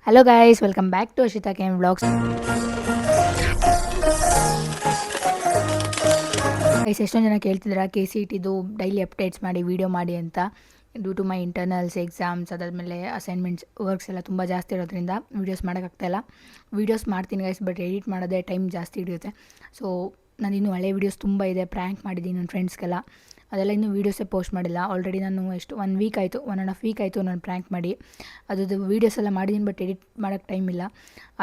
Hello guys, welcome back to Ashita KM vlogs. Guys, ಎಷ್ಟೊಂದು ಜನ ಕೇಳ್ತಿದ್ದೀರಾ KCETದು ಡೈಲಿ ಅಪ್ಡೇಟ್ಸ್ ಮಾಡಿ ವಿಡಿಯೋ ಮಾಡಿ ಅಂತ. Due to my internals exams, ಅದಾದಮೇಲೆ ಅಸೈನ್ಮೆಂಟ್ಸ್ ವರ್ಕ್ಸ್ ಎಲ್ಲ ತುಂಬ ಜಾಸ್ತಿ ಇರೋದ್ರಿಂದ ವೀಡಿಯೋಸ್ ಮಾಡೋಕ್ಕಾಗ್ತಾಯಿಲ್ಲ. ವೀಡಿಯೋಸ್ ಮಾಡ್ತೀನಿ ಗೈಸ್, ಬಟ್ ಎಡಿಟ್ ಮಾಡೋದೇ ಟೈಮ್ ಜಾಸ್ತಿ ಹಿಡಿಯುತ್ತೆ. ಸೊ ನಾನಿನ್ನೂ ಹಳೆ ವೀಡಿಯೋಸ್ ತುಂಬ ಇದೆ, ಪ್ರ್ಯಾಂಕ್ ಮಾಡಿದ್ದೀನಿ ನನ್ನ ಫ್ರೆಂಡ್ಸ್ಗೆಲ್ಲ. ಅದೆಲ್ಲ ಇನ್ನೂ ವೀಡಿಯೋಸೇ ಪೋಸ್ಟ್ ಮಾಡಿಲ್ಲ. ಆಲ್ರೆಡಿ ನಾನು 1 ವೀಕ್ ಆಯಿತು, 1.5 ವೀಕ್ ಆಯಿತು ನಾನು ಪ್ರ್ಯಾಂಕ್ ಮಾಡಿ. ಅದ್ರದ್ದು ವೀಡಿಯೋಸ್ ಎಲ್ಲ ಮಾಡಿದ್ದೀನಿ, ಬಟ್ ಎಡಿಟ್ ಮಾಡೋಕ್ಕೆ ಟೈಮ್ ಇಲ್ಲ.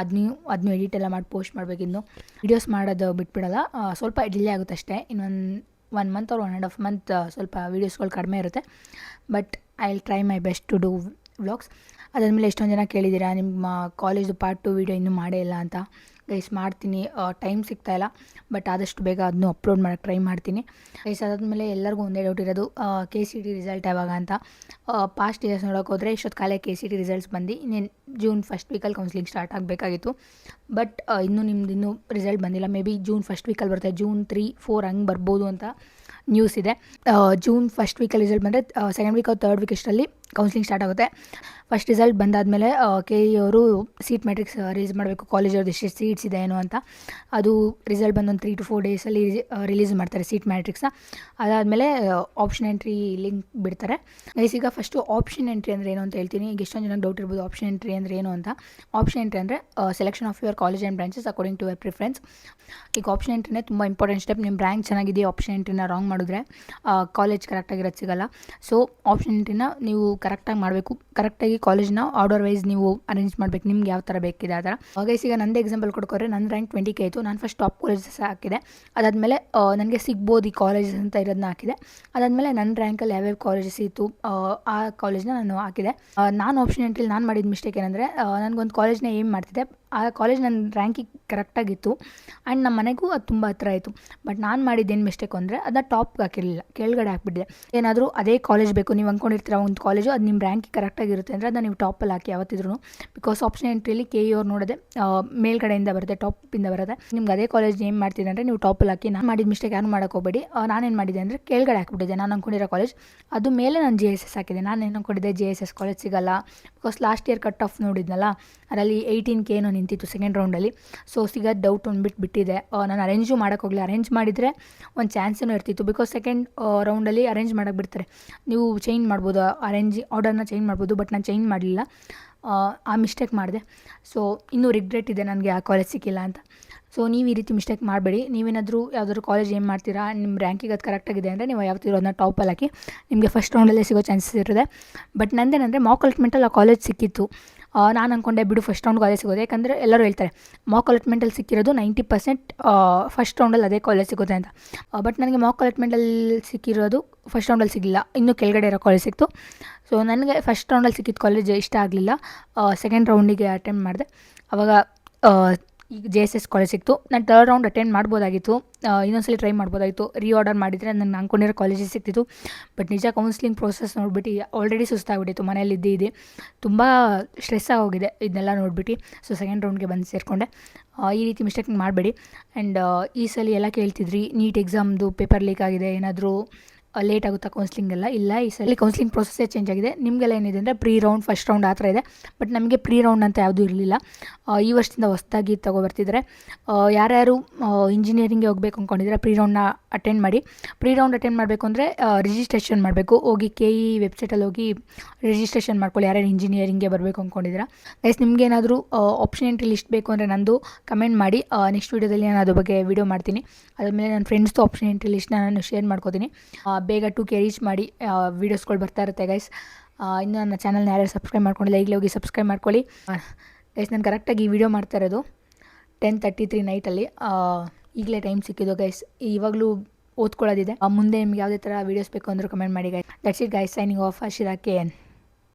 ಅದನ್ನೂ ಎಡಿಟ್ ಎಲ್ಲ ಮಾಡಿ ಪೋಸ್ಟ್ ಮಾಡಬೇಕಿನ್ನು. ವೀಡಿಯೋಸ್ ಮಾಡೋದು ಬಿಟ್ಬಿಡಲ್ಲ, ಸ್ವಲ್ಪ ಡಿಲೇ ಆಗುತ್ತೆ ಅಷ್ಟೇ. ಇನ್ನೊಂದು 1 ಮಂತ್ ಆರ್ 1.5 ಮಂತ್ ಸ್ವಲ್ಪ ವೀಡಿಯೋಸ್ಗಳು ಕಡಿಮೆ ಇರುತ್ತೆ. But I will try my best to do vlogs. ಅದಾದಮೇಲೆ ಎಷ್ಟೊಂದು ಜನ ಕೇಳಿದ್ದೀರಾ ನಿಮ್ಮ ಕಾಲೇಜು ಪಾರ್ಟ್ 2 ವೀಡಿಯೋ ಇನ್ನೂ ಮಾಡೇ ಇಲ್ಲ ಅಂತ. ಗೈಸ್, ಮಾಡ್ತೀನಿ, ಟೈಮ್ ಸಿಗ್ತಾಯಿಲ್ಲ, ಬಟ್ ಆದಷ್ಟು ಬೇಗ ಅದನ್ನು ಅಪ್ಲೋಡ್ ಮಾಡೋಕ್ಕೆ ಟ್ರೈ ಮಾಡ್ತೀನಿ. ಗೈಸ್, ಅದಾದಮೇಲೆ ಎಲ್ಲರಿಗೂ ಒಂದೇ ಡೌಟ್ ಇರೋದು KCET ರಿಸಲ್ಟ್ ಯಾವಾಗ ಅಂತ. ಪಾಸ್ಟ್ ಇಯರ್ಸ್ ನೋಡೋಕೆ ಹೋದರೆ ಇಷ್ಟೊತ್ತು ಕಾಲೇ KCET ರಿಸಲ್ಟ್ಸ್ ಬಂದು ಇನ್ನೇನು ಜೂನ್ ಫಸ್ಟ್ ವೀಕಲ್ಲಿ ಕೌನ್ಸಿಲಿಂಗ್ ಸ್ಟಾರ್ಟ್ ಆಗಬೇಕಾಗಿತ್ತು. ಬಟ್ ಇನ್ನೂ ರಿಸಲ್ಟ್ ಬಂದಿಲ್ಲ. ಮೇ ಬಿ ಜೂನ್ ಫಸ್ಟ್ ವೀಕಲ್ಲಿ ಬರುತ್ತೆ, June 3, 4 ಹಂಗೆ ಬರ್ಬೋದು ಅಂತ ನ್ಯೂಸ್ ಇದೆ. ಜೂನ್ ಫಸ್ಟ್ ವೀಕಲ್ಲಿ ರಿಸಲ್ಟ್ ಬಂದರೆ ಸೆಕೆಂಡ್ ವೀಕ್ ಅಥವಾ 3rd ವೀಕ್ ಇಷ್ಟರಲ್ಲಿ ಕೌನ್ಸಿಲಿಂಗ್ ಸ್ಟಾರ್ಟ್ ಆಗುತ್ತೆ. ಫಸ್ಟ್ ರಿಸಲ್ಟ್ ಬಂದಾದಮೇಲೆ KE ಅವರು ಸೀಟ್ ಮ್ಯಾಟ್ರಿಕ್ಸ್ ರಿಲೀಸ್ ಮಾಡಬೇಕು, ಕಾಲೇಜವ್ರದ್ದು ಎಷ್ಟು ಸೀಟ್ಸ್ ಇದೆ ಏನೋ ಅಂತ. ಅದು ರಿಸಲ್ಟ್ ಬಂದು ಒಂದು 3 to 4 ಡೇಸಲ್ಲಿ ರಿಲೀಸ್ ಮಾಡ್ತಾರೆ ಸೀಟ್ ಮ್ಯಾಟ್ರಿಕ್ಸ್ನ. ಅದಾದಮೇಲೆ ಆಪ್ಷನ್ ಎಂಟ್ರಿ ಲಿಂಕ್ ಬಿಡ್ತಾರೆ. ಗೈಸ್, ಈಗ ಫಸ್ಟು ಆಪ್ಷನ್ ಎಂಟ್ರಿ ಅಂದರೆ ಏನು ಅಂತ ಹೇಳ್ತೀನಿ. ಈಗ ಎಷ್ಟೊಂದು ಜನಕ್ಕೆ ಡೌಟ್ ಇರ್ಬೋದು ಆಪ್ಷನ್ ಎಂಟ್ರಿ ಅಂದರೆ ಏನು ಅಂತ. ಆಪ್ಷನ್ ಎಂಟ್ರಿ ಅಂದರೆ selection of your college and branches according to your preference. ಈಗ ಆಪ್ಷನ್ ಎಂಟ್ರಿನೇ ತುಂಬ ಇಂಪಾರ್ಟೆಂಟ್ ಸ್ಟೆಪ್. ನಿಮ್ಮ ರ್ಯಾಂಕ್ ಚೆನ್ನಾಗಿದೆ, ಆಪ್ಷನ್ ಎಂಟ್ರಿನ ರಾಂಗ್ ಮಾಡಿದ್ರೆ ಕಾಲೇಜ್ ಕರೆಕ್ಟಾಗಿರೋದು ಸಿಗೋಲ್ಲ. ಸೊ ಆಪ್ಷನ್ ಎಂಟ್ರಿನ ನೀವು ಕರೆಕ್ಟಾಗಿ ಮಾಡಬೇಕು. ಕರೆಕ್ಟಾಗಿ ಕಾಲೇಜ್ನ ಆರ್ಡರ್ ವೈಸ್ ನೀವು ಅರೇಂಜ್ ಮಾಡಬೇಕು, ನಿಮ್ಗೆ ಯಾವ ಥರ ಬೇಕಿದೆ ಆ ಥರ. ಗೈಸ್, ಈಗ ನಂದು ಎಕ್ಸಾಂಪಲ್ ಕೊಡ್ಕೋರೆ, ನನ್ನ ರ್ಯಾಂಕ್ 20K ಆಯಿತು. ನಾನು ಫಸ್ಟ್ ಟಾಪ್ ಕಾಲೇಜಸ್ ಹಾಕಿದೆ. ಅದಾದಮೇಲೆ ನನಗೆ ಸಿಗ್ಬೋದು ಈ ಕಾಲೇಜಸ್ ಅಂತ ಇರೋದನ್ನ ಹಾಕಿದೆ. ಅದಾದಮೇಲೆ ನನ್ನ ರ್ಯಾಂಕಲ್ಲಿ ಯಾವ್ಯಾವ ಕಾಲೇಜಸ್ ಇತ್ತು ಆ ಕಾಲೇಜ್ನ ನಾನು ಹಾಕಿದೆ. ನಾನು ಆಪ್ಷನ್ ಎಂಟ್ರಿಲಿ ನಾನು ಮಾಡಿದ ಮಿಸ್ಟೇಕ್ ಏನಂದರೆ, ನನಗೊಂದು ಕಾಲೇಜ್ನ ಏಮ್ ಮಾಡ್ತಿದ್ದೆ. ಆ ಕಾಲೇಜ್ ನನ್ನ ರ್ಯಾಂಕಿಗೆ ಕರೆಕ್ಟಾಗಿತ್ತು ಆ್ಯಂಡ್ ನಮ್ಮ ಮನೆಗೂ ಅದು ತುಂಬ ಹತ್ರ ಆಯಿತು. ಬಟ್ ನಾನು ಮಾಡಿದ್ದೇನು ಮಿಸ್ಟೇಕು ಅಂದರೆ ಅದನ್ನ ಟಾಪ್ಗೆ ಹಾಕಿರಲಿಲ್ಲ, ಕೆಳಗಡೆ ಹಾಕ್ಬಿಟ್ಟಿದೆ. ಏನಾದರೂ ಅದೇ ಕಾಲೇಜ್ ಬೇಕು, ನೀವು ಅಂದ್ಕೊಂಡಿರ್ತೀರ ಒಂದು ಕಾಲೇಜು ಅದು ನಿಮ್ಮ ರ್ಯಾಂಕಿಗೆ ಕರೆಕ್ಟಾಗಿರುತ್ತೆ ಅಂದರೆ ಅದನ್ನು ನೀವು ಟಾಪಲ್ಲಿ ಹಾಕಿ ಯಾವತ್ತಿದ್ರು. ಬಿಕಾಸ್ ಆಪ್ಷನ್ ಎಂಟ್ರಿಯಲ್ಲಿ KE ಅವ್ರು ನೋಡೋದೆ ಮೇಲ್ಗಡೆಯಿಂದ ಬರುತ್ತೆ, ಟಾಪಿಂದ ಬರುತ್ತೆ. ನಿಮ್ಗೆ ಅದೇ ಕಾಲೇಜ್ ಏಮ್ ಮಾಡ್ತಿದೆ ಅಂದರೆ ನೀವು ಟಾಪಲ್ಲಿ ಹಾಕಿ. ನಾನು ಮಾಡಿದ ಮಿಸ್ಟೇಕ್ ಯಾರು ಮಾಡೋಕೆ ಹೋಗಬೇಡಿ. ನಾನೇನು ಮಾಡಿದೆ ಅಂದರೆ ಕೆಳಗಡೆ ಹಾಕ್ಬಿಟ್ಟಿದ್ದೆ ನಾನು ಅಂದ್ಕೊಂಡಿರೋ ಕಾಲೇಜ್. ಅದು ಮೇಲೆ ನಾನು JSS ಹಾಕಿದೆ. ನಾನು ಏನು ಅಂದ್ಕೊಂಡಿದ್ದೆ JSS ಕಾಲೇಜ್ ಸಿಗಲ್ಲ, because last year cut off ನೋಡಿದ್ನಲ್ಲ, ಅದರಲ್ಲಿ 18K ಏನೋ ನಿಂತಿತ್ತು ಸೆಕೆಂಡ್ ರೌಂಡಲ್ಲಿ. ಸೊ ಸಿಗೋದು ಡೌಟ್ ಬಿಟ್ಟಿದೆ. ನಾನು ಅರೇಂಜು ಮಾಡೋಕ್ಕೆ ಹೋಗಲಿ. ಅರೇಂಜ್ ಮಾಡಿದರೆ ಒಂದು ಚಾನ್ಸೂ ಇರ್ತಿತ್ತು, ಬಿಕಾಸ್ ಸೆಕೆಂಡ್ ರೌಂಡಲ್ಲಿ ಅರೇಂಜ್ ಮಾಡೋಕ್ಕೆ ಬಿಡ್ತಾರೆ. ನೀವು ಚೇಂಜ್ ಮಾಡ್ಬೋದು, ಆರ್ಡರ್ನ ಚೇಂಜ್ ಮಾಡ್ಬೋದು. ಬಟ್ ನಾನು ಚೇಂಜ್ ಮಾಡಲಿಲ್ಲ, ಆ ಮಿಸ್ಟೇಕ್ ಮಾಡಿದೆ. ಸೊ ಇನ್ನೂ ರಿಗ್ರೆಟ್ ಇದೆ ನನಗೆ ಆ ಕಾಲೇಜ್ ಸಿಕ್ಕಿಲ್ಲ ಅಂತ. ಸೊ ನೀವು ಈ ರೀತಿ ಮಿಸ್ಟೇಕ್ ಮಾಡಬೇಡಿ. ನೀವೇನಾದರೂ ಯಾವುದಾದ್ರು ಕಾಲೇಜ್ ಏನು ಮಾಡ್ತೀರಾ, ನಿಮ್ಮ ರ್ಯಾಂಕಿಗೆ ಅದು ಕರೆಕ್ಟಾಗಿದೆ ಅಂದರೆ ನೀವು ಯಾವತ್ತಿರೋ ಅದನ್ನ ಟಾಪಲ್ಲಿ ಹಾಕಿ, ನಿಮಗೆ ಫಸ್ಟ್ ರೌಂಡಲ್ಲೇ ಸಿಗೋ ಚಾನ್ಸಸ್ ಇರುತ್ತೆ. ಬಟ್ ನಂದೇನಂದರೆ ಮಾಕ್ ಅಲಾಟ್ಮೆಂಟಲ್ಲಿ ಆ ಕಾಲೇಜ್ ಸಿಕ್ಕಿತ್ತು. ನಾನು ಅಂದ್ಕೊಂಡೆ ಬಿಡು ಫಸ್ಟ್ ರೌಂಡ್ ಕಾಲೇಜ್ ಸಿಗೋದು, ಯಾಕಂದರೆ ಎಲ್ಲರೂ ಹೇಳ್ತಾರೆ ಮಾಕ್ ಅಲಾಟ್ಮೆಂಟಲ್ಲಿ ಸಿಕ್ಕಿರೋದು 90% ಫಸ್ಟ್ ರೌಂಡಲ್ಲಿ ಅದೇ ಕಾಲೇಜ್ ಸಿಗುತ್ತೆ ಅಂತ. ಬಟ್ ನನಗೆ ಮಾಕ್ ಅಲಾಟ್ಮೆಂಟಲ್ಲಿ ಸಿಕ್ಕಿರೋದು ಫಸ್ಟ್ ರೌಂಡಲ್ಲಿ ಸಿಗಲಿಲ್ಲ, ಇನ್ನೂ ಕೆಳಗಡೆ ಇರೋ ಕಾಲೇಜ್ ಸಿಕ್ತು. ಸೊ ನನಗೆ ಫಸ್ಟ್ ರೌಂಡಲ್ಲಿ ಸಿಕ್ಕಿದ ಕಾಲೇಜ್ ಇಷ್ಟ ಆಗಲಿಲ್ಲ. ಸೆಕೆಂಡ್ ರೌಂಡಿಗೆ ಅಟೆಂಡ್ ಮಾಡಿದೆ. ಆವಾಗ ಈಗ JSS ಕಾಲೇಜ್ ಸಿಕ್ತು. ನಾನು 3rd ರೌಂಡ್ ಅಟೆಂಡ್ ಮಾಡ್ಬೋದಾಗಿತ್ತು, ಇನ್ನೊಂದ್ಸಲಿ ಟ್ರೈ ಮಾಡ್ಬೋದಾಗಿತ್ತು. ರೀಆರ್ಡರ್ ಮಾಡಿದರೆ ನಾನು ಅಂದ್ಕೊಂಡಿರೋ ಕಾಲೇಜಿಗೆ ಸಿಕ್ತಿತ್ತು. ಬಟ್ ನಿಜ ಕೌನ್ಸ್ಲಿಂಗ್ ಪ್ರೋಸೆಸ್ ನೋಡ್ಬಿಟ್ಟು ಆಲ್ರೆಡಿ ಸುಸ್ತಾಗ್ಬಿಟ್ಟಿತ್ತು. ಮನೇಲಿ ಇದ್ದು ತುಂಬ ಸ್ಟ್ರೆಸ್ ಆಗೋಗಿದೆ ಇದನ್ನೆಲ್ಲ ನೋಡ್ಬಿಟ್ಟು. ಸೊ ಸೆಕೆಂಡ್ ರೌಂಡ್ಗೆ ಬಂದು ಸೇರಿಕೊಂಡೆ. ಈ ರೀತಿ ಮಿಸ್ಟೇಕ್ ಮಾಡಬೇಡಿ. ಆ್ಯಂಡ್ ಈ ಸಲ ಎಲ್ಲ ಕೇಳ್ತಿದ್ರಿ ನೀಟ್ ಎಕ್ಸಾಮ್ದು ಪೇಪರ್ ಲೀಕ್ ಆಗಿದೆ, ಏನಾದರೂ ಲೇಟ್ ಆಗುತ್ತಾ ಕೌನ್ಸ್ಲಿಂಗೆಲ್ಲ? ಇಲ್ಲ, ಈ ಸಲ ಕೌನ್ಸ್ಲಿಂಗ್ ಪ್ರೊಸೆಸ್ಸೇ ಚೇಂಜ್ ಆಗಿದೆ. ನಿಮಗೆಲ್ಲ ಏನಿದೆ ಅಂದರೆ ಪ್ರೀ ರೌಂಡ್, ಫಸ್ಟ್ ರೌಂಡ್ ಆ ಥರ ಇದೆ. ಬಟ್ ನಮಗೆ ಪ್ರೀ ರೌಂಡ್ ಅಂತ ಯಾವುದೂ ಇರಲಿಲ್ಲ. ಈ ವರ್ಷದಿಂದ ಹೊಸದಾಗಿ ತೊಗೊಬರ್ತಿದ್ದಾರೆ. ಯಾರ್ಯಾರು ಇಂಜಿನಿಯರಿಂಗ್ಗೆ ಹೋಗಬೇಕು ಅಂದ್ಕೊಂಡಿದ್ರೆ ಪ್ರೀ ರೌಂಡ್ನ ಅಟೆಂಡ್ ಮಾಡಿ. ಪ್ರೀ ರೌಂಡ್ ಅಟೆಂಡ್ ಮಾಡಬೇಕು ಅಂದರೆ ರಿಜಿಸ್ಟ್ರೇಷನ್ ಮಾಡಬೇಕು. ಹೋಗಿ KE ವೆಬ್ಸೈಟಲ್ಲಿ ಹೋಗಿ ರಿಜಿಸ್ಟ್ರೇಷನ್ ಮಾಡ್ಕೊಳ್ಳಿ, ಯಾರ್ಯಾರು ಇಂಜಿನಿಯರಿಂಗ್ಗೆ ಬರಬೇಕು ಅಂದ್ಕೊಂಡಿದ್ದೀರಾ. ಗೈಸ್, ನಿಮಗೇನಾದರೂ ಆಪ್ಷನ್ ಎಂಟ್ರಿ ಲಿಸ್ಟ್ ಬೇಕು ಅಂದರೆ ನಂದು ಕಮೆಂಟ್ ಮಾಡಿ. ನೆಕ್ಸ್ಟ್ ವೀಡಿಯೋದಲ್ಲಿ ನಾನು ಅದ್ರ ಬಗ್ಗೆ ವೀಡಿಯೋ ಮಾಡ್ತೀನಿ. ಅದಾದಮೇಲೆ ನನ್ನ ಫ್ರೆಂಡ್ಸ್ದು ಆಪ್ಷನ್ ಎಂಟ್ರಿ ಲಿಸ್ಟ್ನ ನಾನು ಶೇರ್ ಮಾಡ್ಕೋತೀನಿ. ಬೇಗ 2K ರೀಚ್ ಮಾಡಿ. ವೀಡಿಯೋಸ್ಗಳು ಬರ್ತಾ ಇರುತ್ತೆ ಗೈಸ್. ಇನ್ನು ನನ್ನ ಚಾನಲ್ನ ಯಾರ್ಯಾರು ಸಬ್ಸ್ಕ್ರೈಬ್ ಮಾಡ್ಕೊಂಡಿಲ್ಲ ಈಗಲೇ ಹೋಗಿ ಸಬ್ಸ್ಕ್ರೈಬ್ ಮಾಡ್ಕೊಳ್ಳಿ. ಗೈಸ್, ನಾನು ಕರೆಕ್ಟಾಗಿ ಈ ವಿಡಿಯೋ ಮಾಡ್ತಾ ಇರೋದು 10:33 ನೈಟಲ್ಲಿ. ಈಗಲೇ ಟೈಮ್ ಸಿಕ್ಕಿದ್ದು ಗೈಸ್. ಇವಾಗಲೂ ಓದ್ಕೊಳ್ಳೋದಿದೆ. ಮುಂದೆ ನಿಮ್ಗೆ ಯಾವುದೇ ಥರ ವೀಡಿಯೋಸ್ ಬೇಕು ಅಂದರೂ ಕಮೆಂಟ್ ಮಾಡಿ guys. That's it guys, signing off, Ashita KN.